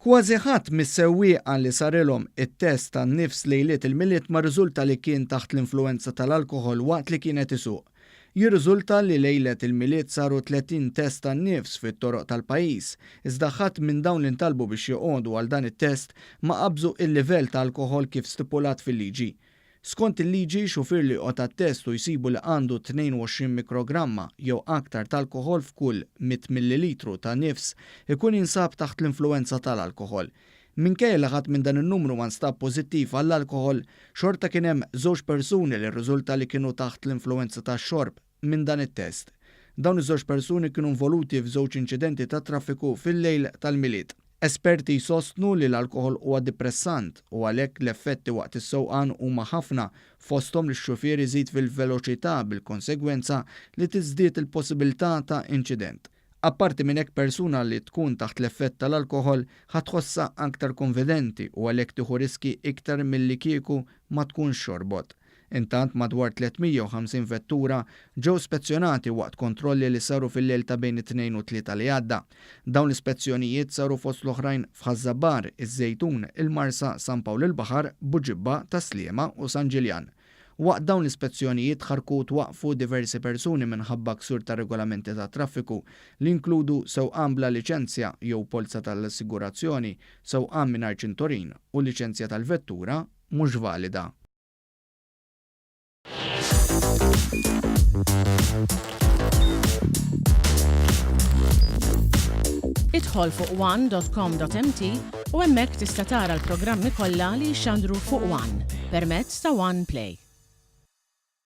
Kważi ħadd mis-sewwieqa li sarilhom it-test tan-nifs lejliet il-miliet ma riżulta li kien taħt l-influwenza tal-alkoħol waqt li kienet isuq. Jirriżulta li lejlet il-miliet saru 30 test tan-nifs fit-toroq tal-pajjiż, iżda ħadd minn dawn li ntalbu biex joqogħdu għal dan it-test ma qabżu il-livell ta' alkoħol kif stipulat fil-liġi. Skont il-liġi xufier li qota t-test u jsibu li għandu 22 mikrogramma jew aktar tal-alkoħol f'kull 100 millilitru ta' nifs ikun jinsab taħt l-influwenza tal-alkoħol. Minkejja li ħadd minn dan in-numru ma nstab pożittiv għall-alkoħol, xorta kien hemm żewġ persuni li rriżulta li kienu taħt l-influwenza tax-xorb minn dan it-test. Dawn iż-żewġ persuni kienu involuti f'żewġ inċidenti ta' traffiku fil-lejl tal-miliet. Esperti jsostnu li l-alkoħol huwa depressant u għalhekk l-effetti waqt is-sewqan huma ħafna fosthom li x-xufier iżid fil-veloċità bil-konsegwenza li tiżdied il-possibilità ta' inċident. Apparti minn hekk persuna li tkun taħt l-effett tal-alkoħol ħatħossha aktar konfidenti u għalhekk tieħu riski iktar milli kieku ma tkunx xorbot. Intant madwar 350 vettura ġew spezzjonati waqt kontrolli li saru fil-lejl ta' bejn it-2 u 3 li għadda. Dawn l-ispezzjonijiet saru fost l-oħrajn f'Ħazzabar, iż-Żejtun, il-Marsa, San Pawl il-Baħar, Buġibba, Tasliema u San Ġiljan. Waqt dawn l-ispezzjonijiet ħarkut waqfu diversi persuni minħabba ksur ta' regolamenti ta' traffiku li inkludu sewqan bla liċenzja jew polza tal-assigurazzjoni, sewqan mingħajr ċinturin u liċenzja tal-vettura mhux valida. Idħol fuq one.com.mt u hemmhekk tista' tara l-programmi kollha li jxandru fuq One permezz ta' One Play.